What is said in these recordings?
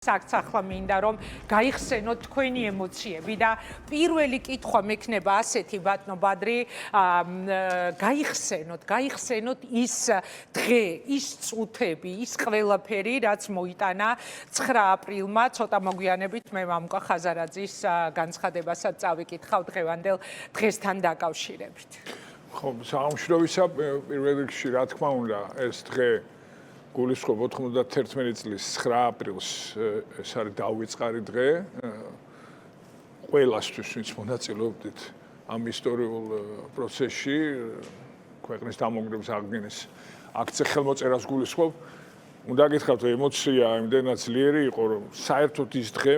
Sagt ახლა მინდა რომ გაიხსენოთ თქვენი ემოციები და პირველი კითხვა მექნება ასეთი ბატონო ბადრი გაიხსენოთ ის დღე, ის წუთები, ის ყველაფერი რაც მოიტანა 9 აპრილმა ცოტა მოგვიანებით მე მამუკა ხაზარაძის განცხადებასაც წავიკითხავ დღევანდელ დღესთან დაკავშირებით. ხო, სამშვიდობისა პირველ რიგში რა თქმა უნდა ეს დღე გულისხმობ 91 წლის 9 აპრილს ეს არის დავიწყარი დღე ყველასთვის ვინც მონაწილეობდით ამ ისტორიულ პროცესში ქვეყნის დამოუკიდებლობის აღდგენის აქცია ხელმოწერას გულისხმობ უნდა გითხრათ რომ ემოცია იმდენად ძლიერი იყო რომ საერთოდ ის დღე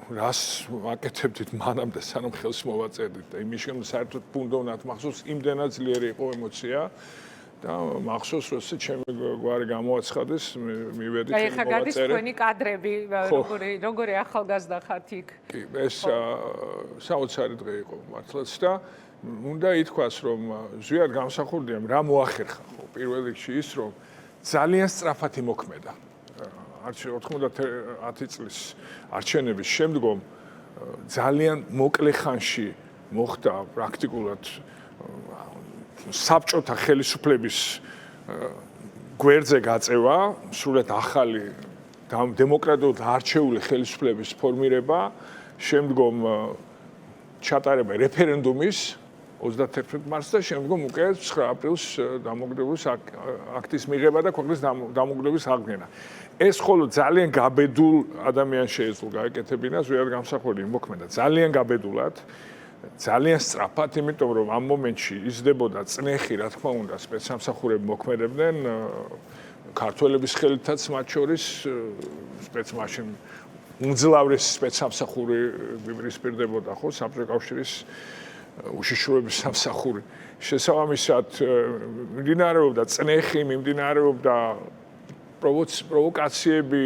რას ვაკეთებდით მანამდე სანამ ხელს მოვაწერდით და იმის გამო საერთოდ ბუნდოვნად მახსოვს იმდენად ძლიერი იყო ემოცია და მახსოვს რომ ჩემი გვარი გამოაცხადეს მივედი და ეხა გადის თქვენი კადრები როგორი ახალგაზრდა ხართ იქ კი ეს საოცარი დღე იყო მართლაც და უნდა ითქვას რომ ზვიად გამსახურდია რა მოახერხა ხო პირველ რიგში ის რომ ძალიან სწრაფად იმოქმედა 90 წლის არჩევნების შემდგომ ძალიან მოკლე ხანში მოხდა პრაქტიკულად საბჭოთა ხელისუფლების გვერდზე გაწევა, სრულად ახალი დემოკრატიულად არჩეული ხელისუფლების ფორმირება, შემდგომ ჩატარება რეფერენდუმის 31 მარტს და შემდგომ უკვე 9 აპრილს დამოუკიდებლობის აქტის მიღება და ქვეყნის დამოუკიდებლობის აღდგენა. ეს ხოლო ძალიან გაბედულ ადამიანს შეეძლო გაეკეთებინა, ზუსტად გამსახურდი მოქმედა ძალიან გაბედულად. ძალიან სწრაფად, იმიტომ რომ ამ მომენტში იზრდებოდა წნეხი, რა თქმა უნდა, სპეცსამსახურები მოქმედებდნენ ქართველების ხელითაც მათ შორის სპეცმაშინ უმძლავრესი სპეცსამსახური გვიპირისპირდებოდა ხო საბჭოთა კავშირის უშიშროების სამსახური. შესაბამისად მიმდინარეობდა წნეხი, მიმდინარეობდა პროვოკაციები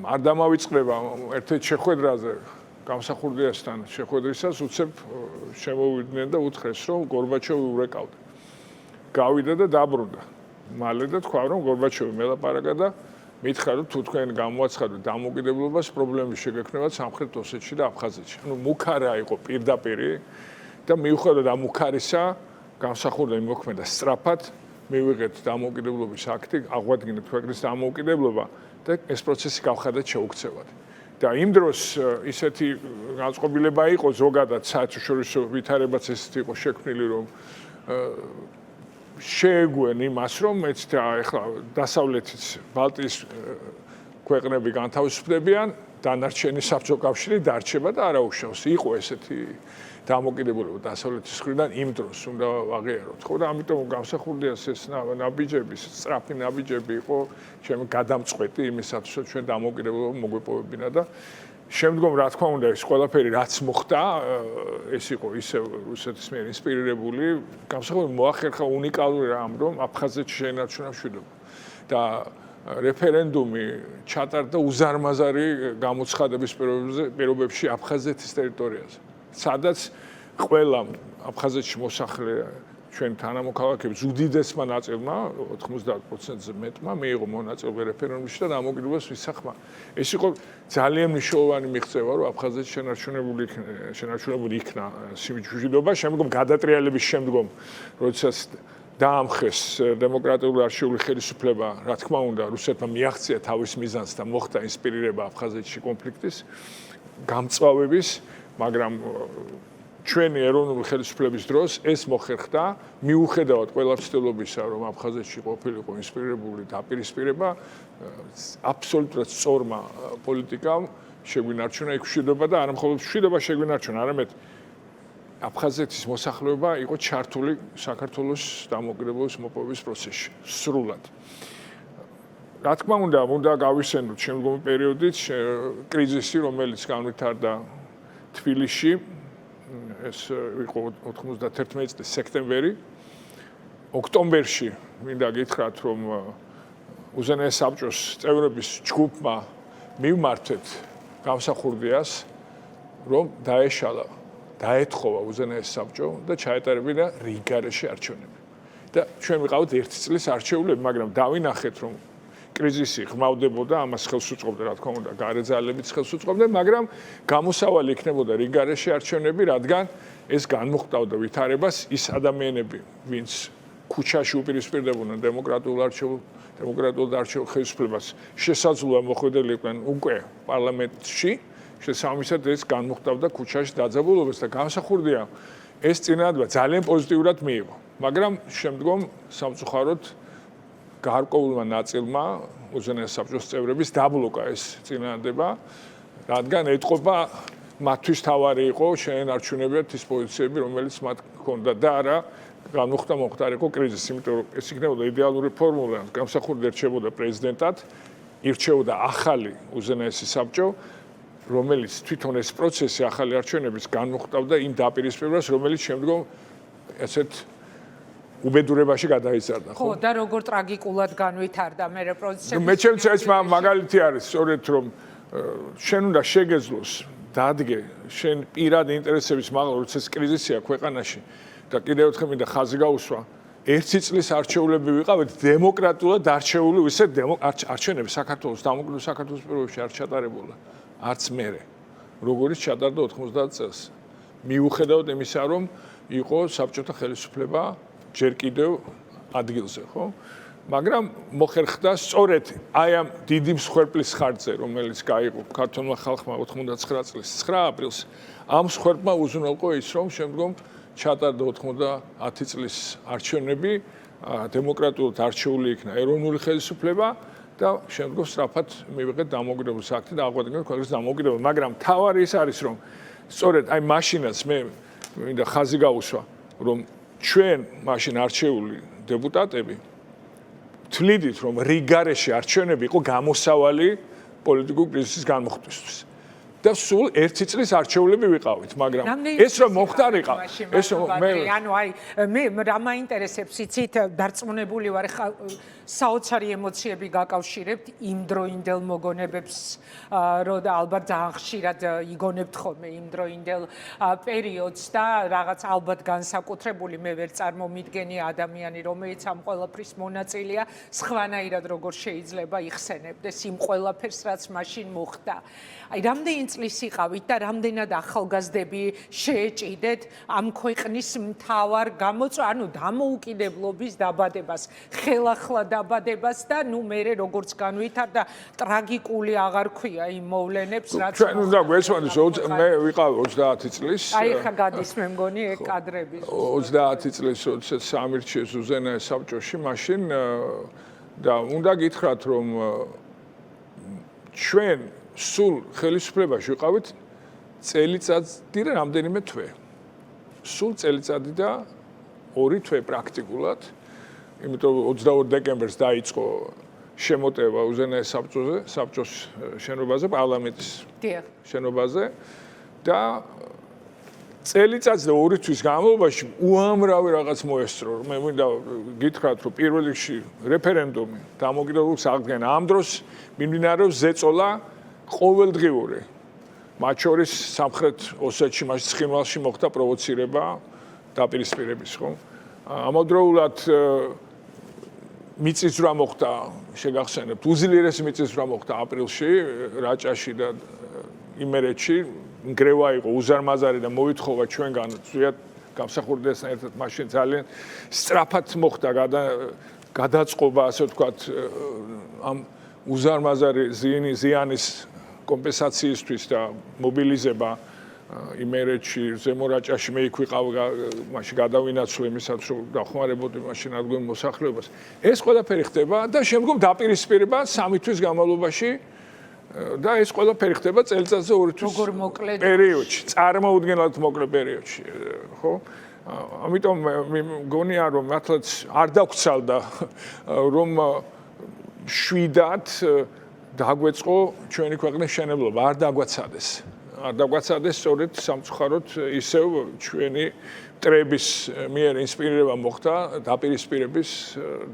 არ დამავიწყდება ერთ-ერთ შეხვედრაზე გამსახურდიასთან შეხვედრისას უცებ შემოვიდნენ და უთხრეს რომ გორბაჩოვი ურეკავდა. გავიდა და დაბრუნდა. მალე და თქვა რომ გორბაჩოვი მელაპარაკა და მითხრა რომ თუ თქვენ გამოაცხადოთ დამოუკიდებლობას პრობლემები შეგექმნებათ სამხრეთ ოსეთში და აფხაზეთში. ანუ მუქარა იყო პირდაპირი და მიუხედავად ამ მუქარისა გამსახურდა იმოქმედა სწრაფად მივიღეთ დამოუკიდებლობის აქტი, აღვადგინეთ ქვეყნის დამოუკიდებლობა და ეს პროცესი გავხადეთ შეუქცევად. და იმ დროს ისეთი განწყობილება იყო ზოგადად საერთაშორისო ვითარებაც ესეთი იყო შექმნილი რომ შეეგუენ იმას რომ ეცდა ეხლა დასავლეთის ბალტიის ქვეყნები განთავისუფლებიან დანარჩენი საბჭოთა კავშირი დარჩება და არაუშავს იყო ესეთი დამოუკიდებლობა დასავლეთის მხრიდან იმ დროს უნდა ვაღიაროთ ხო და ამიტომ გამსახურდიას ეს ნაბიჯები სწრაფი ნაბიჯები იყო ჩემი გადამწყვეტი იმისათვის რომ ჩვენ დამოუკიდებლობა მოგვეპოვებინა და შემდგომ რა თქმა უნდა ეს ყველაფერი რაც მოხდა ეს იყო ისე რუსეთის მიერ ინსპირირებული გამსახურდი მოახერხა უნიკალური რამ რომ აფხაზეთში შეენარჩუნა მშვიდობა და რეფერენდუმი ჩატარდა უზარმაზარი გამოცხადების პირობებში აფხაზეთის ტერიტორიაზე სადაც ყველა აფხაზეთში მოსახლე ჩვენ თანამოქალაქეებს უდიდესმა ნაწილმა 90%-ზე მეტმა მიიღო მონაწილეობა რეფერენდუმში და დამოუკიდებლობას ვისახმა. ეს იყო ძალიან მნიშვნელოვანი მიღწევა, რომ აფხაზეთში შენარჩუნებული იქნა სიმშვიდობა, შემდგომ გადატრიალების შემდგომ, როდესაც დაამხეს დემოკრატიული არჩეული ხელისუფლება, რა თქმა უნდა, რუსეთმა მიაღწია თავის მიზანს და მოხდა ინსპირირება აფხაზეთში კონფლიქტის გამწვავების, მაგრამ ჩვენი ეროვნული ხელისუფლების დროს ეს მოხერხდა მიუხედავად ყველა ცდილობისა რომ აფხაზეთში ყოფილიყო ინსპირირებული დაპირისპირება აბსოლუტურად სწორმა პოლიტიკამ შეგვინარჩუნა იქ მშვიდობა და არა მხოლოდ მშვიდობა შეგვინარჩუნა არამედ აფხაზეთის მოსახლეობა იყო ჩართული საქართველოს დამოუკიდებლობის მოპოვების პროცესში სრულად რა თქმა უნდა გავიხსენოთ შემდგომი პერიოდით კრიზისი რომელიც განვითარდა თბილისში ეს იყო 91 წლის სექტემბერი. ოქტომბერში მინდა გითხრათ, რომ უზენაეს საბჭოს წევრების ჯგუფმა მივმართეთ გამსახურდიას, რომ დაეშალა, დაეთხოვა უზენაეს საბჭო და ჩაეტარებინა რიგგარეშე არჩევნები. და ჩვენ ვიყავთ 1 წლის არჩეულები, მაგრამ დავინახეთ, რომ კრიზისი ღმავდებოდა, ამას ხელს უწყობდა, რა თქმა უნდა, გარეძალებიც ხელს უწყობდნენ, მაგრამ გამოსავალი იქნებოდა რიგარეში არჩევნები, რადგან ეს განმუხტავდა ვითარებას ის ადამიანები, ვინც ქუჩაში უპირისპირდებოდნენ დემოკრატიულ არჩეულ ხელისუფლებას, შესაძლოა მოხვედრილიყვნენ უკვე პარლამენტში, შესაბამისად ეს განმუხტავდა ქუჩაში დაძაბულობას და გამსახურდია ეს წინადადება ძალიან პოზიტიურად მიიღო, მაგრამ შემდგომ სამწუხაროდ გარკვეულმა ნაწილმა უზენაეს საბჭოს წევრების დაბლოკა ეს წინადადება, რადგან ეთყობა მათთვის თავარი იყო შეენარჩუნებიათ ის პოზიციები, რომელიც მათ ჰქონდა და არა მოხდარიყო კრიზისი, იმიტომ რომ ეს იქნებოდა იდეალური ფორმულა, გამსახურდი ერჩებოდა პრეზიდენტად, ირჩეოდა ახალი უზენაესი საბჭო, რომელიც თვითონ ეს პროცესი ახალი არჩევნების განმუხტავდა იმ დაპირისპირებას, რომელიც შემდგომ ესეთ უბედურებაში გადაიზარდა, ხო? და როგორ ტრაგიკულად განვითარდა მე პროცესი. მე ჩემს ეს მაგალითი არის, სწორედ რომ შენ უნდა შეგეძლოს დადგე შენ პირადი ინტერესების მაღლა, როცა ეს კრიზისია ქვეყანაში და კიდევ ერთხელ მინდა ხაზი გაუსვა, ერთი წლის არჩეულები ვიყავით დემოკრატულად არჩეული, ისე არჩევნები საქართველოს დამოუკიდებელ საქართველოს პირობებში არ ჩატარებულა, არც მერე. როგორც ჩატარდა 90 წელს. მიუხედავად იმისა, რომ იყო საბჭოთა ხელისუფლება ჯერ კიდევ ადგილზე, ხო? მაგრამ მოხერხდა სწორედ აი ამ დიდი მსხვერპლის ხარჯზე, რომელიც გაიღო ქართულმა ხალხმა 99 წლის 9 აპრილს, ამ მსხვერპლმა უზრუნველყო ის, რომ შემდგომ ჩატარდა 90 წლის არჩევნები, დემოკრატიულად არჩეული იქნა ეროვნული ხელისუფლება და შემდგომ სწრაფად მივიღეთ დამოუკიდებლობის აქტი და აღვადგინეთ ქვეყნის დამოუკიდებლობა, მაგრამ თავარი ის არის, რომ სწორედ აი მაშინაც მე მინდა ხაზი გაუსვა, რომ ჩვენ მაშინ არჩეული დეპუტატები თვლიდით, რომ რიგარეში არჩევნები იყო გამოსავალი პოლიტიკური კრიზისის განმუხტვისთვის. და სულ ერთი წლის არჩეულები ვიყავით, მაგრამ ეს რომ მოხდარიყო, ეს მე ანუ აი მე რა მაინტერესებს იცით, დარწმუნებული ვარ, საოცარი ემოციები გაკავშირებთ იმ დროინდელ მოგონებებს, რომ და ალბათ ძალიან ხშირად იგონებთ ხოლმე იმ დროინდელ პერიოდს და რაღაც ალბათ განსაკუთრებული მე ვერ წარმომიდგენი ადამიანი, რომელიც ამ ყველაფრის მონაწილეა, სხვანაირად როგორ შეიძლება იხსენებდეს იმ ყველაფერს, რაც მაშინ მოხდა. აი რამდენი წლის იყავით და რამდენად ახალგაზრდები შეეჭიდეთ ამ ქვეყნის მთავარ ანუ დამოუკიდებლობის დაბადებას, ხელახლა დაბადებას და ნუ მე როგორც განვითარდა ტრაგიკული აღარ ქვია იმ მოვლენებს, რაც ჩვენ უნდა გვესვანოს, მე ვიყავ 30 წლის. აი ხა გადის მე მგონი ეგ კადრები. 30 წლის როდესაც სამირჩიეს უზენაეს საბჭოში, მაშინ და უნდა გითხრათ, რომ ჩვენ სულ ხელისუფლებაში ვიყავით წელიწადი და რამდენიმე თვე. სულ წელიწადი და 2 თვე პრაქტიკულად. იმიტომ 22 დეკემბერს დაიწყო შემოტევა უზენაეს საბჭოს შენობაზე, პარლამენტის შენობაზე და წელიწადს და 2 თვის განმავლობაში უამრავი რაღაც მოესწრო. მე მინდა გითხრათ, რომ პირველ რიგში რეფერენდუმი დამოუკიდებლობის აღდგენა ამ დროს მიმდინარეობს ზეწოლა ყოველდღიური. მათ შორის სამხრეთ ოსეთში, მაშინ ცხინვალში მოხდა პროვოცირება დაპირისპირების, ხო? ამავდროულად მიწისძვრა მოხდა, შეგახსენებთ, უძლიერესი მიწისძვრა მოხდა აპრილში, რაჭაში და იმერეთში, ნგრევა იყო უზარმაზარი და მოითხოვა ჩვენგან ზუსტად გამსახურდიასთან ერთად მაშინ ძალიან სწრაფად მოხდა გადაწყობა, ასე ვთქვათ, ამ უზარმაზარი ზიანის კომპენსაციისთვის და მობილიზება იმერეთში, ზემო რაჭაში მე იქ ვიყავ, მაშინ გადავინაცვლე იმისაც, რომ დახმარებოდი მაშინ ადგილ მოსახლეობას. ეს ყველაფერი ხდება და შემდგომ დაპირისპირება 3 თვის განმავლობაში და ეს ყველაფერი ხდება წელიწადზე 2 თვის პერიოდში, წარმოუდგენლად მოკლე პერიოდში, ხო? ამიტომ მე მგონია, რომ მართლაც არ დაგვრცალდა, რომ შვიდად დაგვეწყო ჩვენი ქვეყნის მშენებლობა, არ დაგვაცადეს. არ დაგვაცადეს სწორედ სამწუხაროდ ისევ ჩვენი მტრების მიერ ინსპირირება მოხდა დაპირისპირების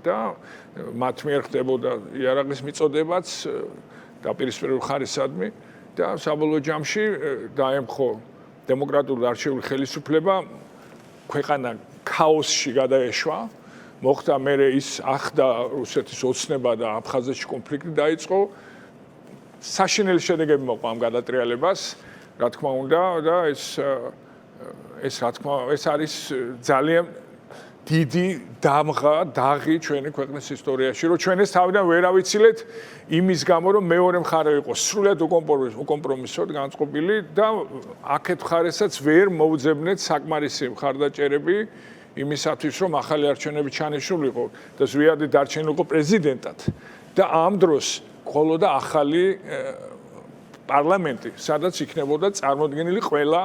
და მათ მიერ ხდებოდა იარაღის მიწოდებაც დაპირისპირებულ ხარისადმი და საბოლოო ჯამში დაემხო დემოკრატიული არჩეული ხელისუფლება, ქვეყანა ქაოსში გადაეშვა მოხდა მე ის ახდა რუსეთის ოცნება და აფხაზეთში კონფლიქტი დაიწყო. საშინელი შედეგები მოყვა ამ გადატრიალებას, რა თქმა უნდა და ეს არის ძალიან დიდი დაღი ჩვენი ქვეყნის ისტორიაში, რომ ჩვენ ეს თავიდან ვერ ავიცილეთ იმის გამო, რომ მეორე მხარე იყო სრულად უკომპრომისოდ განწყობილი და აქეთ მხარესაც ვერ მოუძებნეთ საკმარისი მხარდაჭერები იმისათვის, რომ ახალი არჩევნები ჩანიშნულიყო და ზვიადი დარჩენილიყო პრეზიდენტად და ამ დროს ყოლოდა ახალი პარლამენტი, სადაც იქნებოდა წარმოდგენილი ყველა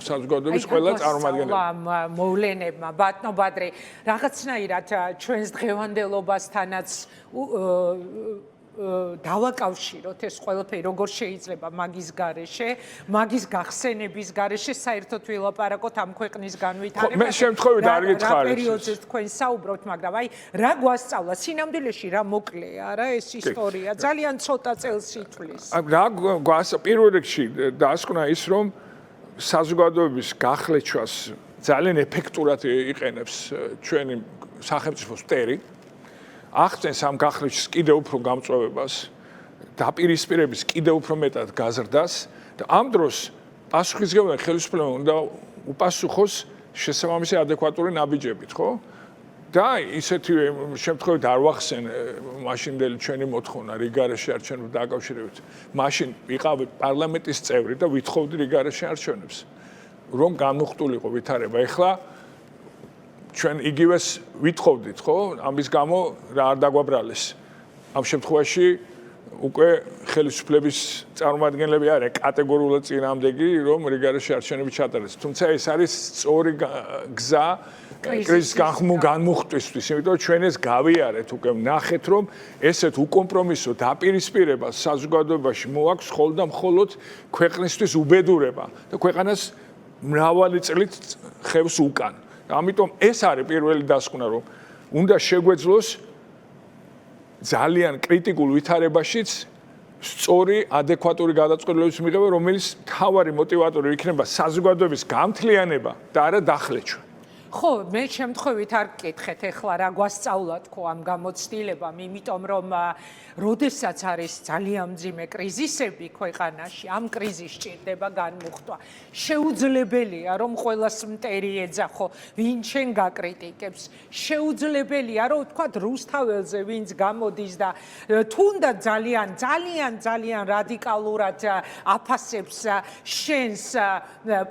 საზოგადოების ყველა წარმომადგენელი. მოვლენებმა ბატონო ბადრე, რაღაცნაირად ჩვენს დღევანდელობასთანაც დავაკავშიროთ ეს ყველაფერი როგორ შეიძლება მაგის გარეშე, მაგის გახსენების გარეშე საერთოდ ვილაპარაკოთ ამ ქვეყნის განვითარებაზე. მე შემთხვევით არ გითხარით. რა პერიოდზე თქვენ საუბრობთ, მაგრამ აი რა გვასწავლა სინამდვილეში რა მოკლეა რა ეს ისტორია ძალიან ცოტა წელს ითვლის. რა პირველ რიგში დაასკვნა ის რომ საზოგადოების გახლეჩვას ძალიან ეფექტურად იყენებს ჩვენი სახელმწიფოს მტერი. ახცენს ამ გახლეჩის კიდევ უფრო გამწვევებას, დაპირისპირების კიდევ უფრო მეტად გაზრდას და ამ დროს პასუხისმგებელი ხელისუფლება უნდა უპასუხოს შესაბამისი ადეკვატური ნაბიჯებით, ხო? და ისეთი შემთხვევით არ ვახსენ მაშინდელი ჩვენი მოთხოვნა რიგარეში არჩევნებს დაკავშირებით. მაშინ ვიყავი პარლამენტის წევრი და ვითხოვდი რიგარეში არჩევნებს. რომ გამოხტულიყო ვითარება. ეხლა ჩვენ იგივეს ვითხოვდით, ხო? ამის გამო რა არ დაგვაბრალეს. ამ შემთხვევაში უკვე ხელისუფლების წარმომადგენლები არიან კატეგორიულად წინააღმდეგი, რომ რიგარეში არჩევნები ჩატარდეს. თუმცა ეს არის სწორი გზა კრიზისის განმუხტვისთვის, იმიტომ რომ ჩვენ ეს გავიარეთ უკვე ნახეთ, რომ ესეთ უკომპრომისო დაპირისპირებას საზოგადოებაში მოაქვს მხოლოდ და მხოლოდ ქვეყნისთვის უბედურება და ქვეყანას მრავალი წლით ხევს უკან. ამიტომ ეს არის პირველი დასკვნა, რომ უნდა შეგვეძლოს ძალიან კრიტიკულ ვითარებაშიც სწორი, ადეკვატური გადაწყვეტილებების მიღება, რომელიც მთავარი მოტივატორი იქნება საზოგადოების გამთლიანება და არა დახლეჩვა. ხო, მე შემთხვევით არ გკითხეთ ეხლა რა გვასწავლა თქო ამ გამოცდილებამ, იმიტომ რომ როდესაც არის ძალიან მძიმე კრიზისები ქვეყანაში, ამ კრიზისს ჭირდება განმუხტვა. შეუძლებელია რომ ყველას მტერი ეძახო, ვინ შენ გაკრიტიკებს. შეუძლებელია რომ ვთქვათ რუსთაველზე ვინც გამოდის და თუნდაც ძალიან რადიკალურად აფასებს შენს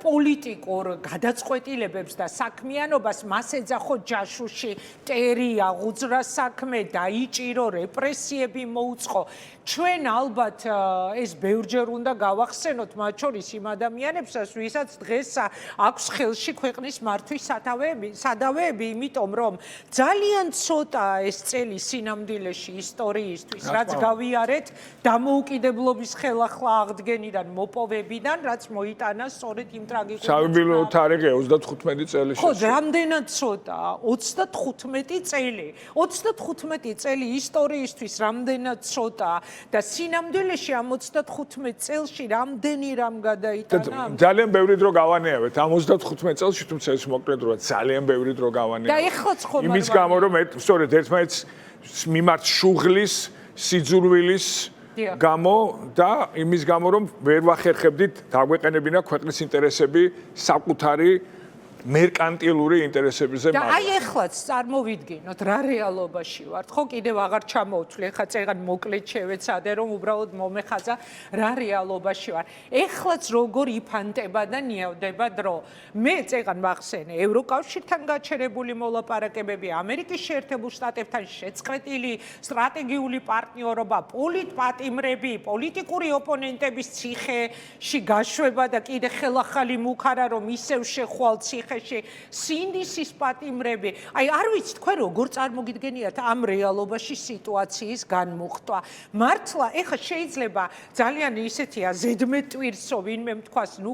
პოლიტიკურ გადაწყვეტილებებს და საქმიანობას, მას ეძახო ჯაშუში, მტერია, უძრა საქმე, დაიჭირო, რეპრესიები მოუწყო. ჩვენ ალბათ ეს ბევრჯერ უნდა გავახსენოთ, მათ შორის იმ ადამიანებსაც, ვისაც დღეს აქვს ხელში ქვეყნის მართვის სადავეები, იმიტომ რომ ძალიან ცოტა ეს წელი სინამდვილეში ისტორიისთვის, რაც გავიარეთ დამოუკიდებლობის ხელახლა აღდგენიდან, მოპოვებიდან, რაც მოიტანა სწორედ იმ ტრაგიკულ საიუბილეო თარიღია 35 წელი. ხო, რამდენად ცოტაა 35 წელი. 35 წელი ისტორიისთვის რამდენად ცოტაა და სინამდვილეში ამ 35 წელში რამდენი რამ გადაიტანა? ძალიან ბევრი დრო გავანეავეთ ამ 35 წელში, თუმცა ეს მოკლე დროა, ძალიან ბევრი დრო გავანეავეთ. და ეხლაც ხომ იმის გამო რომ სწორედ ერთმანეთს მიმართ შუღლის, სიძულვილის გამო და იმის გამო რომ ვერ ვახერხებდით დაგვეყენებინა ქვეყნის ინტერესები საკუთარი მერკანტილური ინტერესებზე. და აი ეხლაც წარმოვიდგინოთ რა რეალობაში ვართ. ხო, კიდევ აღარ ჩამოვთვლი, ეხლა წეგან მოკლედ შევეცადე, რომ უბრალოდ მომეხაძა რა რეალობაში ვარ. ეხლაც როგორ იფანტება და ნიავდება დრო. მე წეგან ვახსენე ევროკავშირთან გაჩერებული მოლაპარაკებები, ამერიკის შეერთებულ შტატებთან შეწყვეტილი სტრატეგიული პარტნიორობა, პოლიტპატიმრები, პოლიტიკური ოპონენტების ციხეში გაშვება და კიდე ხელახალი მუქარა რომ ისევ შეხვალ ციხეში სინდისის პატიმრები. აი არ ვიცი თქვენ როგორ წარმოგიდგენიათ ამ რეალობაში სიტუაციის განმუხტვა. მართლა ეხა შეიძლება ძალიან ისეთია ზედმეტვირსო ვინმე თქვას, ნუ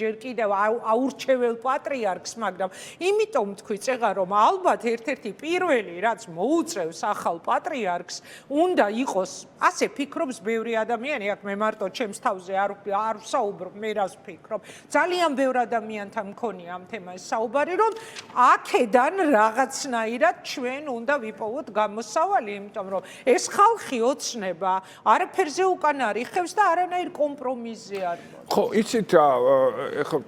ჯერ კიდევ აურჩეվել პატრიარქს, მაგრამ იმიტომ თქვი წეღა რომ ალბათ ერთ-ერთი პირველი რაც მოუწევს ახალ პატრიარქს უნდა იყოს, ასე ფიქრობს ბევრი ადამიანი, აქ მე მარტო ჩემს თავზე არ ვსაუბრობ, მე რას ვფიქრობ. ძალიან ბევრ ადამიანთან მქონია ამ თემაზე იქნება ეს საუბარი, რომ აქედან რაღაცნაირად ჩვენ უნდა ვიპოვოთ გამოსავალი, იმიტომ რომ ეს ხალხი ოცნება, არაფერზე უკან არ იხევს და არანაირ კომპრომისზე არ მოდის. ხო, იცით რა, ეხლა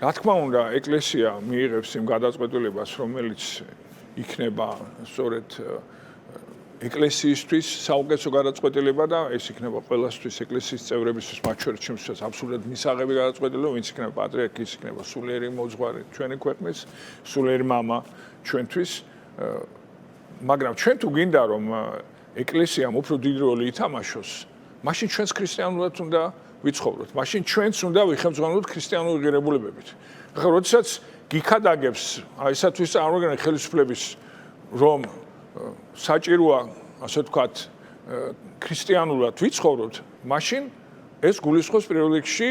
რა თქმა უნდა, ეკლესია მიიღებს იმ გადაწყვეტილებას, რომელიც იქნება სწორედ ეკლესიისთვის საუკეთესო გადაწყვეტილება და ეს იქნება ყველასთვის ეკლესიის წევრებისთვის, მათ შორის ჩემთვის აბსოლუტურად მისაღები გადაწყვეტილება, ვინც იქნება პატრიარქი, ის იქნება სულიერი მოძღვარი ჩვენი ქვეყნის, სულიერი მამა ჩვენთვის. მაგრამ ჩვენ თუ გინდა რომ ეკლესიამ უფრო დიდი როლი ითამაშოს, მაშინ ჩვენს ქრისტიანულად უნდა ვიცხოვროთ. მაშინ ჩვენც უნდა ვიხელმძღვანელოთ ქრისტიანული ღირებულებებით. ახლა როდესაც გიქადაგებს აი ესათვის წარმოგვიდგენთ ხელისუფლების რომ საჭიროა, ასე ვთქვათ, ქრისტიანულად ვიცხოვროთ, მაშინ ეს გულისხმობს პირველ რიგში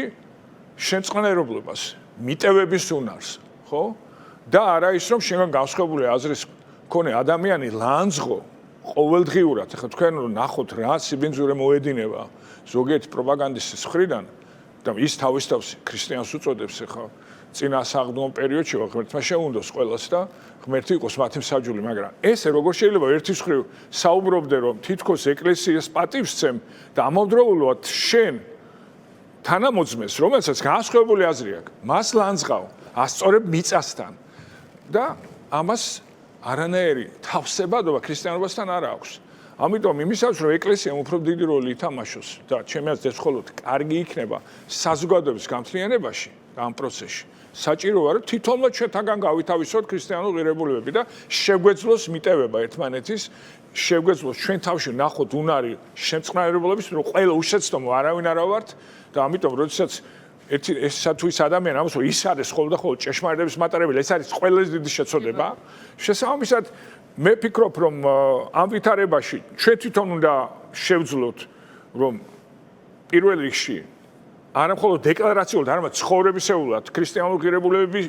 შემწყნარებლობას, მიტევების უნარს, ხო? და არა ის რომ შენგან განსხვავებული აზრის მქონე ადამიანი ლანძღო ყოველდღიურად, ახლა თქვენ ნახოთ რა სიბინძურე მოედინება ზოგიერთი პროპაგანდისტის მხრიდან და ის თავის თავს ქრისტიანს უწოდებს ახლა წინა საღდომო პერიოდში ღმერთმა შეუნდოს ყველას და ღმერთი იყოს მათი მსაჯული, მაგრამ ესე როგორ შეიძლება ერთის მხრივ საუბრობდე რომ თითქოს ეკლესიას პატივს სცემ და ამავდროულად შენ თანამოძმეს, რომელსაც განსხვავებული აზრი აქვს, მას ლანძღავ, ასწორებ მიწასთან და ამას არანაირი თავსებადობა ქრისტიანობასთან არ აქვს. ამიტომ იმისათვის რომ ეკლესიამ უფრო დიდი როლი ითამაშოს და ჩემი აზრით მხოლოდ კარგი იქნება საზოგადოების გამთლიანებაში და ამ პროცესში საჭიროა რომ თვითონმა ჩვენთაგან გავითავისოთ ქრისტიანული ღირებულებები და შეგვეძლოს მიტევება ერთმანეთის, შეგვეძლოს ჩვენ თავში ნახოთ უნარი შემწყნარებლობის, რომ ყველა უშეცდომო არავინ არა ვართ და ამიტომ როდესაც ესა თუ ის ადამიანი ამას რომ ის არის ხოლმე და ხოლმე ჭეშმარიტების მატარებელი, ეს არის ყველაზე დიდი შეცოდება. შესაბამისად მე ფიქრობ რომ ამ ვითარებაში ჩვენ თვითონ უნდა შევძლოთ რომ პირველ რიგში არა მხოლოდ დეკლარაციულად, არამედ ცხოვრებისეულად ქრისტიანული ღირებულებების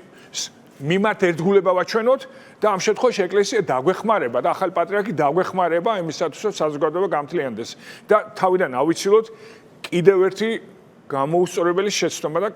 მიმართ ერთგულება ვაჩვენოთ და ამ შემთხვევაში ეკლესია დაგვეხმარება და ახალი პატრიარქი დაგვეხმარება იმისათვის რომ საზოგადოება გამთლიანდეს და თავიდან ავიცილოთ კიდევ ერთი გამოუსწორებელი შეცდომა და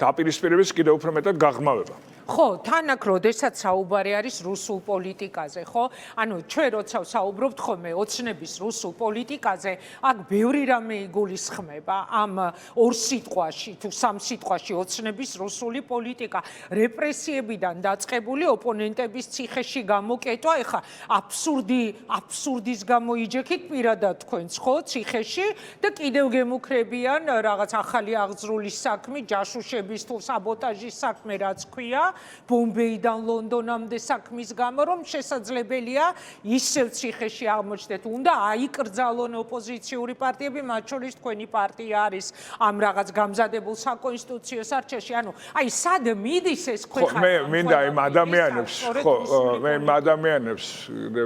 დაპირისპირების კიდევ უფრო მეტად გაღრმავება. ხო, თან აქ როდესაც საუბარი არის რუსულ პოლიტიკაზე, ხო? ანუ ჩვენ როცა საუბრობთ ხოლმე ოცნების რუსულ პოლიტიკაზე, აქ ბევრი რამე იგულისხმება ამ ორ სიტყვაში თუ სამ სიტყვაში ოცნების რუსული პოლიტიკა, რეპრესიებიდან დაწყებული ოპონენტების ციხეში გამოკეტვა, ეხა აბსურდის გამო იჯექით პირადად თქვენს, ხო, ციხეში და კიდევ გემუქრებიან რაღაც ახალი აღძრული საქმე, ჯაშუშების თუ საბოტაჟის საქმე რაც ქვია. ბომბეიდან ლონდონამდე საქმის გამო რომ შესაძლებელია ისევ ციხეში აღმოჩნდეთ. უნდა აიკრძალონ ოპოზიციური პარტიები, მათ შორის თქვენი პარტია არის ამ რაღაც გამზადებულ საკონსტიტუციო სარჩელში. ანუ აი სად მიდის ეს ქვეყანა? მე მინდა იმ ადამიანებს, ხო, მე იმ ადამიანებს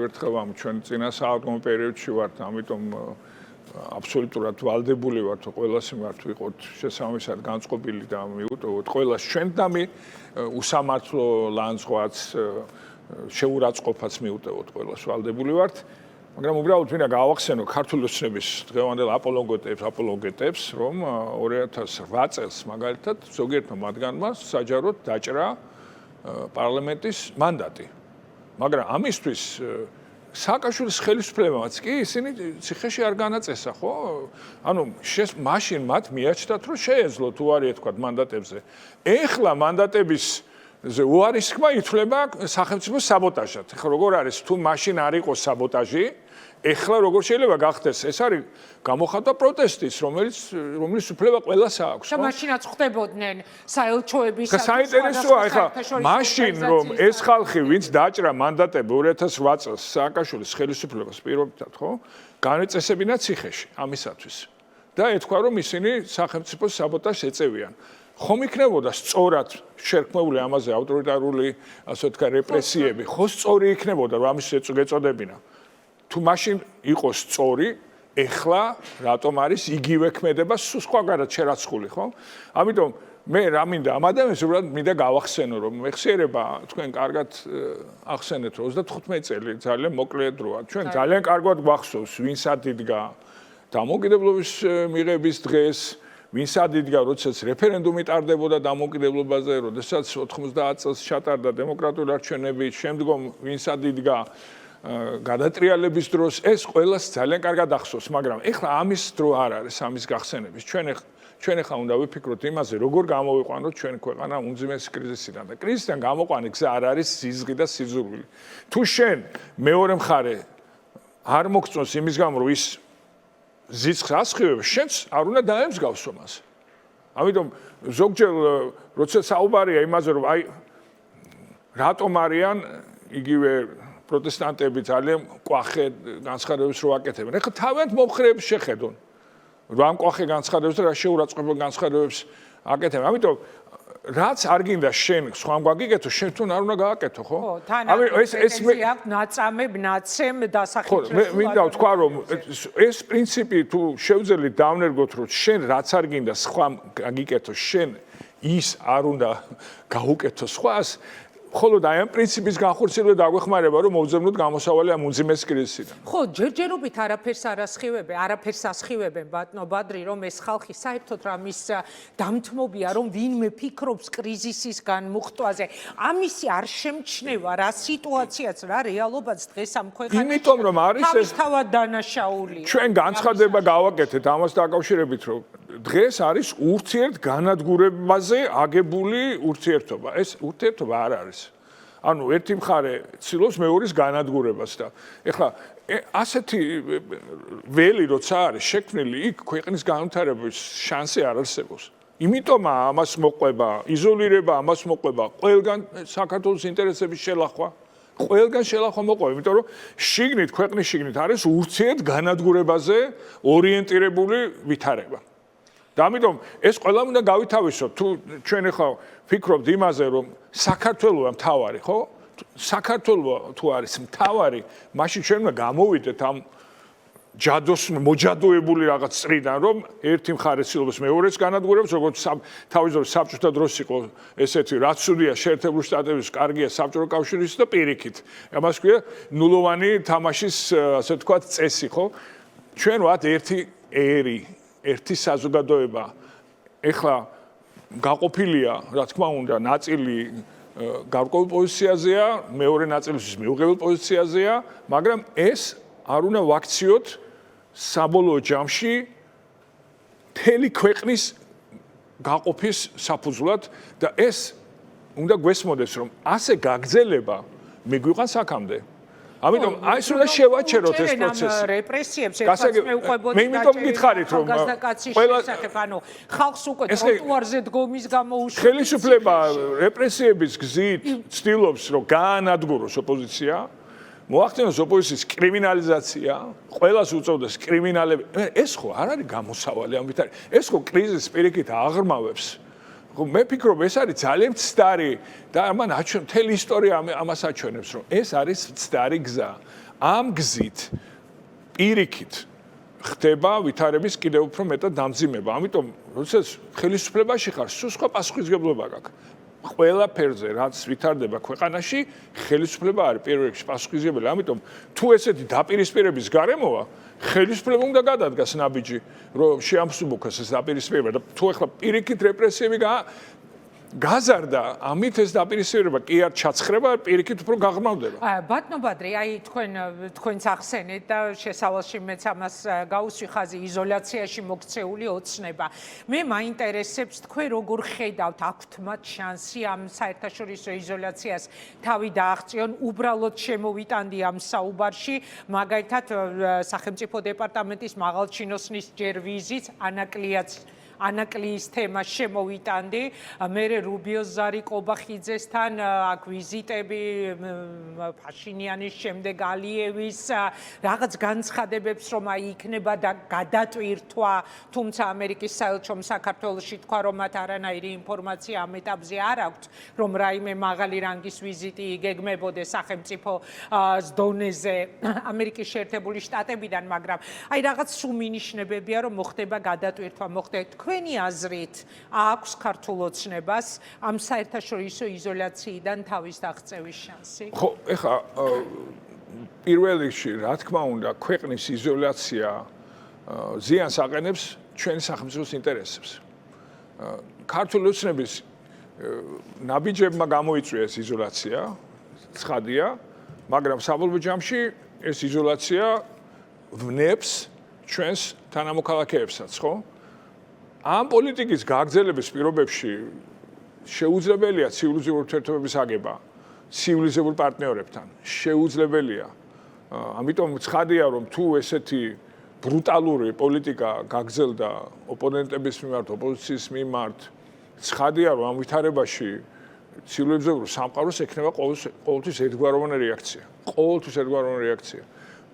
ერთხელ ამ ჩვენ წინა საავტომობილო პერიოდში ვართ, ამიტომ აბსოლუტურად ვალდებული ვართ ყველას მიმართ ვიყოთ შესაბამისად განწყობილი და მიუტოვოთ ყველას ჩვენდამი უსამართლო ლანძღვაც შეურაცხყოფაც მიუტოვოთ ყველას ვალდებული ვართ, მაგრამ უბრალოდ მინდა გავახსენო ქართული ოცნების დღევანდელ აპოლოგეტებს, რომ 2008 წელს მაგალითად ზოგიერთმა მათგანმა საჯაროდ დაჭრა პარლამენტის მანდატი, მაგრამ ამისთვის სააკაშვილის ხელისუფლებამაც კი ისინი ციხეში არ განაწესა, ხო? ანუ მაშინ მათ მიაჩნდათ, რომ შეეძლოთ უარი ეთქვათ მანდატებზე. ეხლა მანდატების უარისქმა ითვლება სახელმწიფოს საბოტაჟად. ეხლა როგორ არის, თუ მაშინ არ იყო საბოტაჟი, ეხლა როგორ შეიძლება გახდეს? ეს არის გამოხატვა პროტესტის, რომელიც უფლება ყველას აქვს, ხო? და მაშინაც ხდებოდნენ საელჩოების საინტერესოა, ეხლა მაშინ რომ ეს ხალხი, ვინც დაჭრა მანდატები 2008 წელს სააკაშვილის ხელისუფლებას პირობითად, ხო? განეწესებინა ციხეში ამისათვის. და ეთქვა, რომ ისინი სახელმწიფოს საბოტაჟს ეწევიან. ხომ იქნებოდა სწორად შერქმეული ამაზე ავტორიტარული, ასე ვთქვათ, რეპრესიები, ხო სწორი იქნებოდა, რომ ამის ეწოდებინა. თუ მაშინ იყოს სწორი, ეხლა რატომ არის იგივე ქმედება სხვაგანაც შერაცხული, ხო? ამიტომ მე რა მინდა ამ ადამიანს უბრალოდ მინდა გავახსენო, რომ მეხსიერება თქვენ კარგად ახსენეთ, 35 წელი ძალიან მოკლე დროა. ჩვენ ძალიან კარგად გვახსოვს, ვინც ადიდგა დამოუკიდებლობის მიღების დღეს, ვინც ადიდგა, როდესაც რეფერენდუმი ტარდებოდა დამოუკიდებლობაზე, როდესაც 90 წელს ჩატარდა დემოკრატიული არჩევნები, შემდგომ ვინც ადიდგა გადატრიალების დროს, ეს ყველას ძალიან კარგად ახსოვს, მაგრამ ეხლა ამის დრო არ არის, ამის გახსენების. ჩვენ ახლა უნდა ვიფიქროთ იმაზე, როგორ გამოვიყვანოთ ჩვენი ქვეყანა უმძიმესი კრიზისიდან და კრიზისიდან გამოყვანის გზა არ არის სიზღი და სიზურვილი. თუ შენ მეორე მხარე არ მოგწონს იმის გამო, რომ ის ზიცხს ასხივებს, შენც არ უნდა დაემსგავსო მას. ამიტომ ზოგჯერ როცა საუბარია იმაზე, რომ აი რატომ არიან იგივე პროტესტანტები ძალიან კვახე განცხადებებს რო აკეთებენ. ეხლა თავიანთ მომხრეებს შეხედონ. რომ ამ კვახე განცხადებებს და რა შეურაცხყოფა განცხადებებს აკეთებენ. ამიტომ რაც არ გინდა შენ სხვამ გაგიკეთო, შენ თუნ არ უნდა გააკეთო, ხო? ხო, თან ეს ნაწამებ, ნაცემ დასახელოს. მე მინდა ვთქვა, რომ ეს პრინციპი თუ შევძელით დავნერგოთ, რომ შენ რაც არ გინდა სხვამ გაგიკეთო, შენ ის არ უნდა გაუკეთო სხვას, ხოლო აი ამ პრინციპის განხორციელება დაგვეხმარება, რომ მოვძებნოთ გამოსავალი ამ უმძიმეს კრიზისიდან. ხო, ჯერჯერობით არაფერს ასხივებენ ბატონო ბადრი, რომ ეს ხალხი საერთოდ რამის დამთმობია, რომ ვინმე ფიქრობს კრიზისის განმუხტვაზე. ამისი არ შემჩნევა რა სიტუაციაც, რა რეალობაც დღეს ამ ქვეყანაში. იმიტომ რომ არის ეს თავად დანაშაულია. ჩვენ განცხადება გავაკეთეთ ამას დაკავშირებით, რომ დღეს არის ურთიერთ განადგურებაზე აგებული ურთიერთობა. ეს ურთიერთობა არ არის. ანუ ერთი მხარე ცდილობს მეორის განადგურებას და ეხლა ასეთი ველი როცა არის შექმნილი, იქ ქვეყნის განვითარების შანსი არ არსებობს. იმიტომ ამას მოყვება, იზოლირება ამას მოყვება, ყველგან საქართველოს ინტერესების შელახვა. ყველგან შელახვა მოყვება, იმიტომ რომ შიგნით, ქვეყნის შიგნით არის ურთიერთ განადგურებაზე ორიენტირებული ვითარება. და ამიტომ ეს ყველა უნდა გავითავისოთ. თუ ჩვენ ახლა ფიქრობთ იმაზე, რომ საქართველოა მთავარი, ხო? საქართველო თუ არის მთავარი, მაშინ ჩვენ უნდა გამოვიდეთ ამ ჯადოს მოჯადოებული რაღაც წრიდან, რომ ერთი მხარე ცდილობს მეორეს განადგურებს, როგორც თავის დროს საბჭოთა დროს იყო ესეთი, რაც სუდია შეერთებული შტატების, კარგია საბჭოთა კავშირის და პირიქით. ამას ქვია ნულოვანი თამაშის, ასე ვთქვათ, წესი, ხო? ჩვენ ვართ ერთი ერი, ერთი საზოგადოება. ეხლა გაყოფილია, რა თქმა უნდა, ნაწილი გარკვეულ პოზიციაზეა, მეორე ნაწილისთვის მიუღებელ პოზიციაზეა, მაგრამ ეს არ უნდა ვაქციოთ საბოლოო ჯამში მთელი ქვეყნის გაყოფის საფუძვლად და ეს უნდა გვესმოდეს, რომ ასე გაგრძელება მიგვიყანს აქამდე. ამიტომ აი ეს უნდა შევაჩეროთ ეს პროცესი. რეპრესიებს ერთად მეუყვებოდი. მე იმიტომ გითხარით, რომ ყველა ანუ ხალხს უკვე ტროტუარზე დგომის გამო უშუალოდ ხელისუფლება რეპრესიების გზით ცდილობს, რომ გაანადგუროს ოპოზიცია, მოახდინოს ოპოზიციის კრიმინალიზაცია, ყველას უწევდეს კრიმინალები. ეს ხო არ არის გამოსავალი ამ ვითარ. ეს ხო კრიზისს პირიქით აღრმავებს. მე ფიქრობ, ეს არის ძალიან მცდარი და ამან მთელი ისტორია ამას აჩვენებს, რომ ეს არის მცდარი გზა. ამ გზით პირიქით ხდება ვითარების კიდევ უფრო მეტად დამძიმება. ამიტომ, როდესაც ხელისუფლებაში ხარ, სულ სხვა პასუხისმგებლობა გაქვს. ყველა ფერზე, რაც ვითარდება ქვეყანაში, ხელისუფლება არის პირველ რიგში პასუხისმგებელი. ამიტომ, თუ ესეთი დაპირისპირების გარემოა, ხელისუფლება უნდა გადადგას ნაბიჯი, რომ შეამსუბუქოს ეს დაპირისპირება და თუ ახლა პირიქით რეპრესიები გაზარდა, ამით ეს დაპირისპირება კი არ ჩაცხრება, პირიქით უფრო გაღრმავდება. ბატონო ბადრი, აი თქვენც ახსენეთ და შესავალში მეც ამას გავუსვი ხაზი იზოლაციაში მოქცეული ოცნება. მე მაინტერესებს თქვენ როგორ ხედავთ, აქვთ მათ შანსი ამ საერთაშორისო იზოლაციას თავი დააღწიონ, უბრალოდ შემოვიტანდი ამ საუბარში, მაგალითად სახელმწიფო დეპარტამენტის მაღალჩინოსნის ჯერ ვიზიტს ანაკლიის თემა შემოვიტანდი, მერე რუბიოს ზარი ყობახიძესთან აქ ვიზიტები, ფაშინიანის შემდეგ ალიევის რაღაც განცხადებებს, რომ აი იქნება და გადატვირთვა, თუმცა ამერიკის საელჩომ საქართველოში თქვა, რომ მათ არანაირი ინფორმაცია ამ ეტაპზე არ აქვთ, რომ რაიმე მაღალი რანგის ვიზიტი იგეგმებოდეს სახელმწიფო დონეზე ამერიკის შეერთებული შტატებიდან, მაგრამ აი რაღაც სულ მინიშნებებია, რომ მოხდება გადატვირთვა, მოხდება თქვენი აზრით აქვს ქართულ ოცნებას ამ საერთაშორისო იზოლაციიდან თავის დაღწევის შანსი? ხო, ეხლა პირველ რიგში, რა თქმა უნდა, ქვეყნის იზოლაცია ზიანს აყენებს ჩვენი სახელმწიფოს ინტერესებს. ქართული ოცნების ნაბიჯებმა გამოიწვია ეს იზოლაცია, ცხადია, მაგრამ საბოლოო ჯამში ეს იზოლაცია ვნებს ჩვენს თანამოქალაქეებსაც, ხო? ამ პოლიტიკის გაგრძელების პირობებში შეუძლებელია ცივილიზებული ურთიერთობების აგება ცივილიზებულ პარტნიორებთან. შეუძლებელია. ამიტომ ცხადია, რომ თუ ესეთი ბრუტალური პოლიტიკა გაგრძელდა ოპონენტების მიმართ, ოპოზიციის მიმართ, ცხადია, რომ ამ ვითარებაში ცივილიზებულ სამყაროს ექნება ყოველთვის ერთგვაროვანი რეაქცია. ყოველთვის ერთგვაროვანი რეაქცია.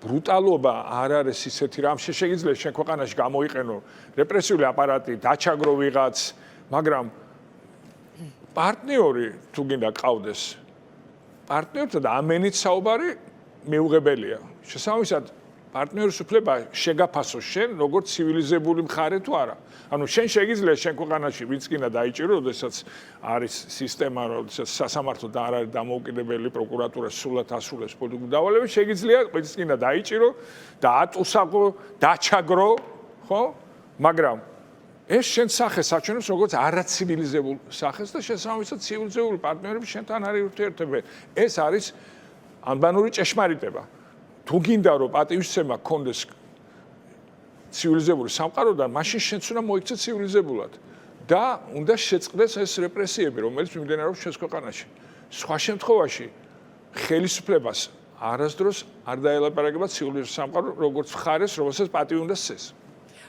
ბრუტალობა არ არის ისეთი რამ შეიძლება შენ ქვეყანაში გამოიყენო რეპრესიული აპარატი, დაჩაგრო ვიღაც, მაგრამ პარტნიორი თუ გინდა ყავდეს პარტნიორთან და ამენით საუბარი მიუღებელია. შესაბამისად პარტნიორის უფლება შეგაფასო შენ როგორც ცივილიზებული მხარე თუ არა. ანუ შენ შეიძლება შენ ქვეყანაში ვინც კიდე დაიჭირო, როდესაც არის სისტემა, როდესაც სასამართლო და არ არის დამოუკიდებელი პროკურატურა სრულად ასრულებს პოლიტიკურ დავალებას, შეიძლება ვინც კიდე დაიჭირო და ატუსაღო, დაჩაგრო, ხო? მაგრამ ეს შენ სახეს აჩვენებს როგორც არაცივილიზებულ სახეს და შესაბამისად ცივილიზებული პარტნიორები შენთან არის ურთიერთობენ. ეს არის ანბანური ჭეშმარიტება. თუ გინდა რომ პატივისცემა გქონდეს ცივილიზებული სამყაროდან, მაშინ შენც უნდა მოიქცე ცივილიზებულად და უნდა შეწყდეს ეს რეპრესიები, რომელიც მიმდინარეობს ჩვენს ქვეყანაში. სხვა შემთხვევაში ხელისუფლებას არასდროს არ დაელაპარაკება ცივილიზებული სამყარო როგორც მხარეს, რომელსაც პატივი უნდა სცეს.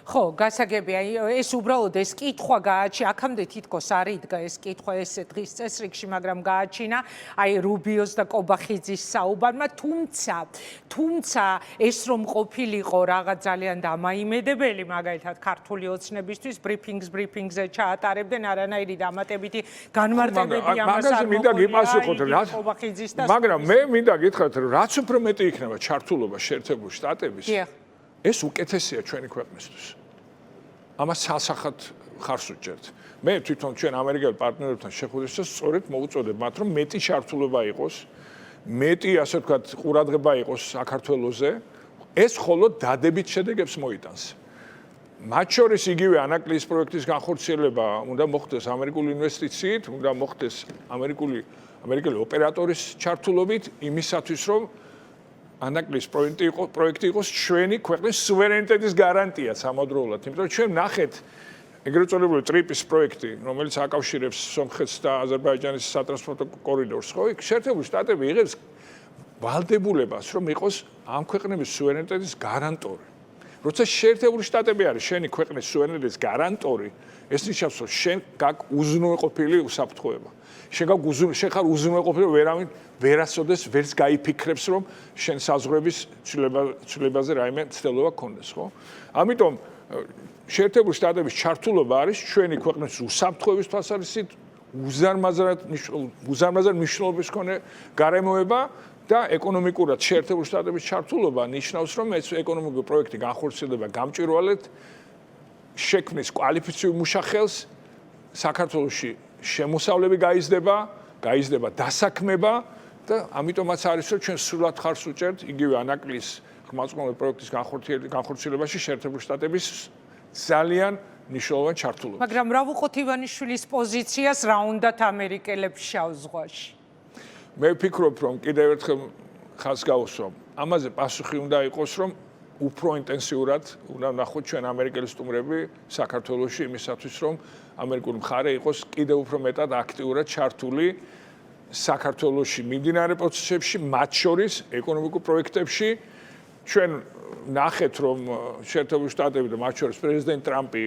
ხო, გასაგებია, ეს უბრალოდ ეს კითხვა გააჩინა, აქამდე თითქოს არ იდგა ეს კითხვა ეს დღის წესრიგში, მაგრამ გააჩინა აი რუბიოს და კობახიძის საუბარმა, თუმცა ეს რომ ყოფილიყო რაღაც ძალიან დამაიმედებელი, მაგალითად ქართული ოცნებისთვის ბრიფინგზე ჩაატარებდნენ არანაირი დამატებითი განმარტებები ამას არ მოყოლია კობახიძის და მაგრამ მე მინდა გითხრათ, რომ რაც უფრო მეტი იქნება ჩართულობა შეერთებულ შტატების ეს უკეთესია ჩვენი ქვეყნისთვის. ამას სასახად ხარს უჭერთ. მე თვითონ ჩვენ ამერიკელ პარტნიორებთან შეხვედრისას სწორედ მოუწოდებ მათ, რომ მეტი ჩართულობა იყოს, მეტი ასე ვთქვათ, ყურადღება იყოს საქართველოზე, ეს მხოლოდ დადებით შედეგებს მოიტანს. მათ შორის იგივე ანაკლიის პროექტის განხორციელება უნდა მოხდეს ამერიკული ინვესტიციით, უნდა მოხდეს ამერიკელი ოპერატორის ჩართულობით იმისათვის, რომ ანაკლის პროექტი იყოს ჩვენი ქვეყნის სუვერენიტეტის გარანტია სამადროულად. იმიტომ რომ ჩვენ ნახეთ ეგრეთ წოდებული ტრიპის პროექტი, რომელიც აკავშირებს სომხეთს და აზერბაიჯანის სატრანსპორტო კორიდორს, ხო? იქ შეერთებული შტატები იღებს ვალდებულებას, რომ იყოს ამ ქვეყნების სუვერენიტეტის გარანტორი. როცა შეერთებული შტატები არის შენი ქვეყნის სუვერენიტეტის გარანტორი, ეს ნიშნავს, რომ შენ გაქვს უზრუნველყოფილი უსაფრთხოება. შენ ხარ უზრუნველყოფილი, ვერავინ ვერასოდეს ვერც გაიფიქრებს, რომ შენ საზღვრების ცვლილებაზე რაიმე ცდელობა გქონდეს, ხო? ამიტომ შეერთებული შტატების ჩართულობა არის ჩვენი ქვეყნის უსაფრთხოების თვალსაზრისით უზარმაზარ მნიშვნელობის მქონე გარემოება და ეკონომიკურად შეერთებული შტატების ჩართულობა ნიშნავს, რომ ეს ეკონომიკური პროექტი განხორციელდება გამჭვირვალედ შექმნის კვალიფიციურ მუშახელს საქართველოში შემოსავლები გაიზრდება დასაქმება და ამიტომაც არის რომ ჩვენ სრულად ხარს უჭერთ იგივე ანაკლის ხმალწმოვანი პროექტის განხორციელებაში შეერთებული შტატების ძალიან მნიშვნელოვანი ჩართულობა. მაგრამ რა ვუყოთ ივანიშვილის პოზიციას რა უნდათ ამერიკელებს შავ ზღვაში? მე ვფიქრობ რომ კიდევ ერთხელ ხაზს გავუსვამ. ამაზე პასუხი უნდა იყოს რომ უფრო ინტენსიურად უნდა ნახოთ ჩვენ ამერიკელი სტუმრები საქართველოში იმისათვის რომ ამერიკული მხარე იყოს კიდევ უფრო მეტად აქტიურად ჩართული საქართველოში მიმდინარე პროცესებში, მათ შორის ეკონომიკურ პროექტებში. ჩვენ ნახეთ რომ შეერთებული შტატები და მათ შორის პრეზიდენტ ტრამპი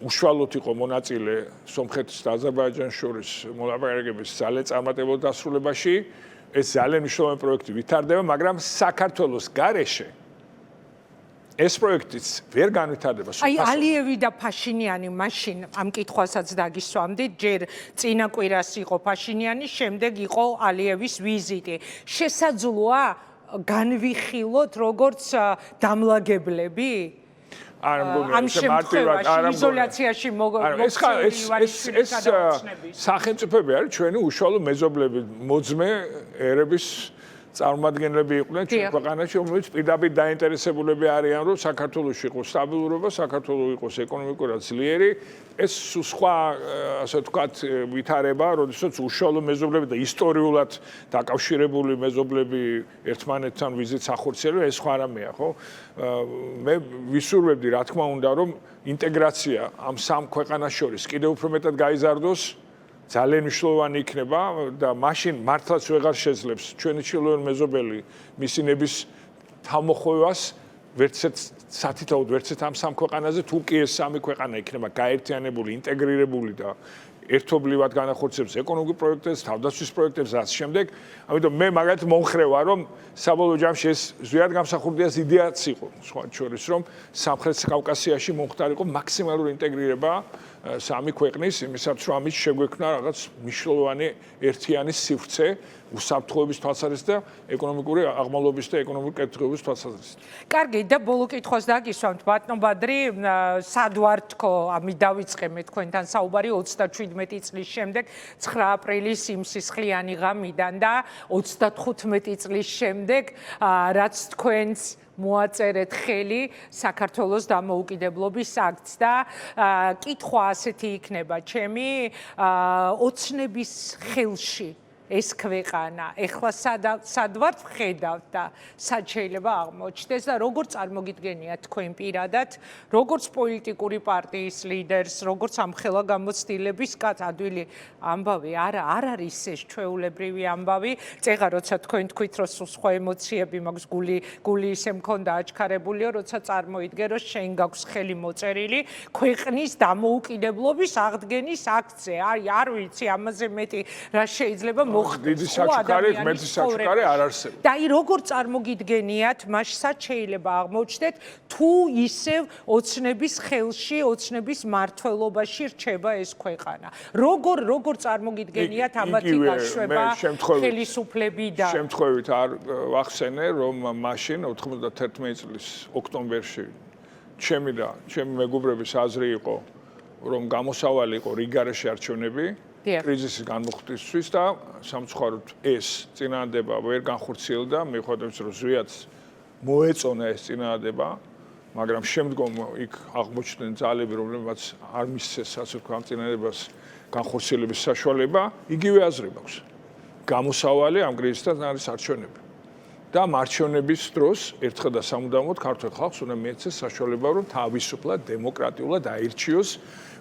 უშუალოდ იყო მონაწილე სომხეთის და აზერბაიჯანის შორის მოლაპარაკებების ძალიან წარმატებულ დასრულებაში. ეს ძალიან მნიშვნელოვანი პროექტი ვითარდება, მაგრამ საქართველოს გარეშე ეს პროექტიც ვერ განვითარდება. აი ალიევი და ფაშინიანი მაშინ ამ კითხვასაც დაგისვამდით, ჯერ წინა კვირას იყო ფაშინიანი, შემდეგ იყო ალიევის ვიზიტი. შესაძლოა განვიხილოთ როგორც დამლაგებლები? ამ შემთხვევაში იზოლაციაში ეს სახელმწიფოები არის ჩვენი უშუალო მეზობლები, მოძმე ერების წარმომადგენლები იყვნენ ჩვენ ქვეყანაში, რომლებიც პირდაპირ დაინტერესებულები არიან, რომ საქართველოში იყოს სტაბილურობა, საქართველოს იყოს ეკონომიკურად ძლიერი, ეს სხვა, ასე ვთქვათ, ვითარება, როდესაც უშუალო მეზობლები და ისტორიულად დაკავშირებული მეზობლები ერთმანეთთან ვიზით ახორციელებენ, ეს სხვა რამეა, ხო? მე ვისურვებდი, რა თქმა უნდა, რომ ინტეგრაცია ამ სამ ქვეყანას შორის კიდევ უფრო მეტად გაიზარდოს, ძალიან მნიშვნელოვანი იქნება და მაშინ მართლაც ვეღარ შეძლებს ჩვენი ჩილოენ მეზობელი მისი ნების თავმოხვევას ვერცერთ სათითაოდ ვერცერთ ამ სამ ქვეყანაზე თუ კი ეს სამი ქვეყანა იქნება გაერთიანებული, ინტეგრირებული და ერთობლივად განახორციელებს ეკონომიკურ პროექტებს, თავდაცვის პროექტებს, რაც შემდეგ. ამიტომ მე მაგალითად მომხრევა, რომ საბოლოო ჯამში ეს ზვიად გამსახურდიას იდეაც იყო, სხვა შორის, რომ სამხრეთ კავკასიაში მომხდარიყო მაქსიმალური ინტეგრირება სამი ქვეყნის, იმისათვის რომ ამით შეგვექმნა რაღაც მნიშვნელოვანი ერთიანი სივრცე უსაფრთხოების თვალსაზრისით და ეკონომიკური აღმავლობის და ეკონომიკური კეთილდღეობის თვალსაზრისით. კარგი, და ბოლო კითხვას დაგისვამთ, ბატონ ბადრი, სად ვარ თქო, ამით დავიწყე მე თქვენთან საუბარი 37 წლის შემდეგ, 9 აპრილის იმ სისხლიანი ღამიდან და 35 წლის შემდეგ, რაც თქვენს მოაწერეთ ხელი საქართველოს დამოუკიდებლობის აქტს და კითხვა ასეთი იქნება ჩემი, ოცნების ხელში ეს ქვეყანა ეხლა სად ვართ ვხედავთ და სად შეიძლება აღმოჩნდეს და როგორ წარმოგიდგენიათ თქვენ პირადად, როგორც პოლიტიკური პარტიის ლიდერს, როგორც ამხელა გამოცდილების კაც ადვილი ამბავი არ არის ეს ჩვეულებრივი ამბავი, წეღა როცა თქვენ თქვით რომ სხვა ემოციები მაქვს, გული ისე მქონდა აჩქარებულიო, როცა წარმოიდგე რომ შენ გაქვს ხელი მოწერილი ქვეყნის დამოუკიდებლობის აღდგენის აქტზე, არ ვიცი ამაზე მეტი რა შეიძლება დიდი საჩუქარი, ღმერთის საჩუქარი არ არსებობს. და როგორ წარმოგიდგენიათ, მაშინ შეიძლება აღმოჩნდეთ, თუ ისევ ოცნების ხელში, ოცნების მმართველობაში რჩება ეს ქვეყანა. როგორ წარმოგიდგენიათ ამათი გაშვება ხელისუფლებიდან? შემთხვევით არ ვახსენე, რომ მაშინ 91 წლის ოქტომბერში ჩემი და ჩემი მეგობრების აზრი იყო, რომ გამოსავალი იყო რიგარეში არჩევნები კრიზისის განმუხტვისთვის და სამწუხაროდ ეს წინააღმდება ვერ განხორციელდა, მიუხედავად რომ ზვიადს მოეწონა ეს წინააღმდება, მაგრამ შემდგომ იქ აღმოჩნდნენ ძალები, რომლებიც არ მისცეს ასე ვთქვათ ამ წინააღმდებას განხორციელების საშუალება, იგივე აზრი მაქვს. გამოსავალი ამ კრიზისთან არის არჩევნები. და მარჩევნების დროს ერთხელ და სამუდამოდ ქართულ ხალხს უნდა მიეცეს საშუალება, რომ თავისუფლად, დემოკრატიულად აირჩიოს,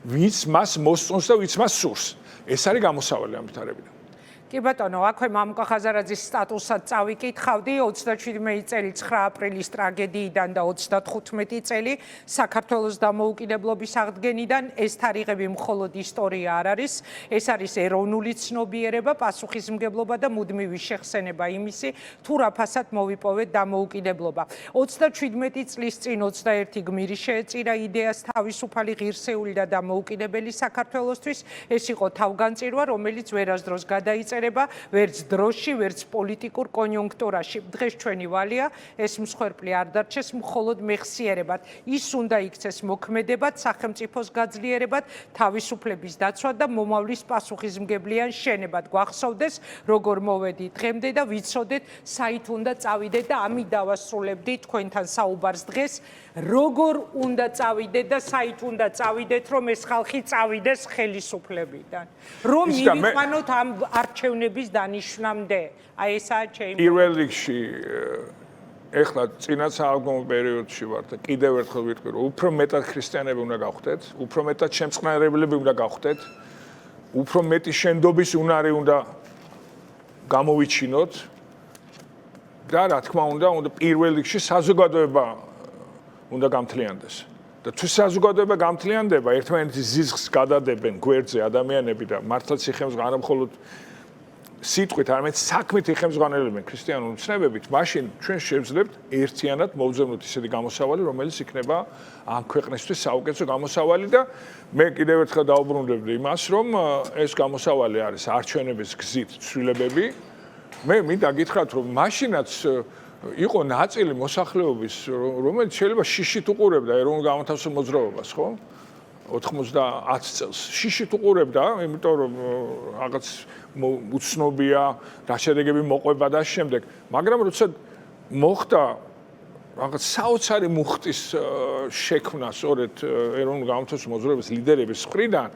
ვინც მას მოსწონს და ვინც მას სურს. ეს არის გამოსავალი ამ ვითარებიდან. კი ბატონო, აქვე მამუკა ხაზარაძის სტატუსად წავიკითხავდი 27 წელი 9 აპრილის ტრაგედიიდან და 35 წელი საქართველოს დამოუკიდებლობის აღდგენიდან ეს თარიღები მხოლოდ ისტორია არ არის, ეს არის ეროვნული ცნობიერება, პასუხისმგებლობა და მუდმივი შეხსენება იმისი, თუ რა ფასად მოვიპოვეთ დამოუკიდებლობა. 37 წლის წინ 21 გმირი შეეწირა იდეას თავისუფალი, ღირსეული და დამოუკიდებელი საქართველოსთვის, ეს იყო თავგანწირვა, რომელიც ვერასდროს გადაიწერა ვერც დროში, ვერც პოლიტიკურ კონიუნქტურაში. დღეს ჩვენი ვალია ეს მსხვერპლი არ დარჩეს მხოლოდ მეხსიერებად. ის უნდა იქცეს მოქმედებად, სახელმწიფოს გაძლიერებად, თავისუფლების დაცვად და მომავლის პასუხისმგებლიან შენებად. გვახსოვდეს, როგორ მოვედი დღემდე და ვიცოდეთ, საით უნდა წავიდეთ და ამით დავასრულებდი თქვენთან საუბარს დღეს, როგორ უნდა წავიდეთ და საით უნდა წავიდეთ, რომ ეს ხალხი წავიდეს ხელისუფლებიდან. რომ მივიყვანოთ ამ არჩევნების დანიშვნამდე. აი ესაა ჩემი. პირველ რიგში ეხლა წინათ საავადმყოფო პერიოდში ვარ და კიდევ ერთხელ ვიტყვი, რომ უფრო მეტად ქრისტიანები უნდა გავხდეთ, უფრო მეტად შემწყნარებლები უნდა გავხდეთ, უფრო მეტი შენდობის უნარი უნდა გამოვიჩინოთ და რა თქმა უნდა, პირველ რიგში საზოგადოება უნდა გამთლიანდეს. და თუ საზოგადოება გამთლიანდება, ერთმანეთის ზიზღს გადადებენ გვერდზე ადამიანები და მართლაც იხემს არა მხოლოდ სიტყვით, არამედ საქმით იხემსგანელებენ ქრისტიანულ ცნებებით, მაშინ ჩვენ შევძლებთ ერთიანად მოვძებნოთ ისეთი გამოსავალი, რომელიც იქნება ამ ქვეყნისთვის საუკეთესო გამოსავალი და მე კიდევ ერთხელ დაუბრუნდებდი იმას, რომ ეს გამოსავალი არის არჩევნების გზით ცვლილებები. მე მინდა გითხრათ, რომ მაშინაც იყო ნაწილი მოსახლეობის, რომელიც შეიძლება შიშით უყურებდა ეროვნულ განმათავისუფლებელ მოძრაობას, ხო? 90 წელს. შიშით უყურებდა, იმიტომ რომ რაღაც უცნობია, რა შედეგები მოყვება და შემდეგ. მაგრამ როცა მოხდა რაღაც საოცარი მუხტის შექმნა სწორედ ეროვნულ გამართლების მოძრაობის ლიდერების მხრიდან,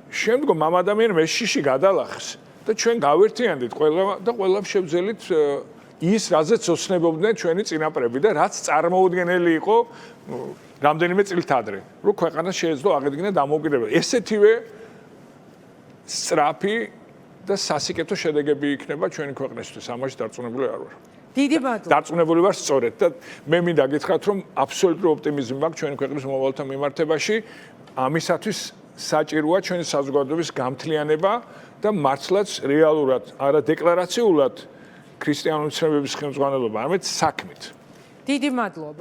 შემდგომ ამ ადამიანმა ეს შიში გადალახეს და ჩვენ გავერთიანდით ყველა და ყველამ შევძელით ის, რაზეც ოცნებობდნენ ჩვენი წინაპრები და რაც წარმოუდგენელი იყო რამდენიმე წლით ადრე, რომ ქვეყანას შეეძლო აღედგინა დამოუკიდებლობა. ესეთივე სწრაფი და სასიკეთო შედეგები იქნება ჩვენი ქვეყნისთვის. ამაში დარწმუნებული არ ვარ. დიდი მადლობა. დარწმუნებული ვარ სწორედ და მე მინდა გითხრათ, რომ აბსოლუტური ოპტიმიზმი მაქვს ჩვენი ქვეყნის მომავალთან მიმართებაში. ამისათვის საჭიროა ჩვენი საზოგადოების გამთლიანება და მართლაც რეალურად, არა დეკლარაციულად ქრისტიანული ცნებების ხელმძღვანელობა, არამედ საქმით. დიდი მადლობა.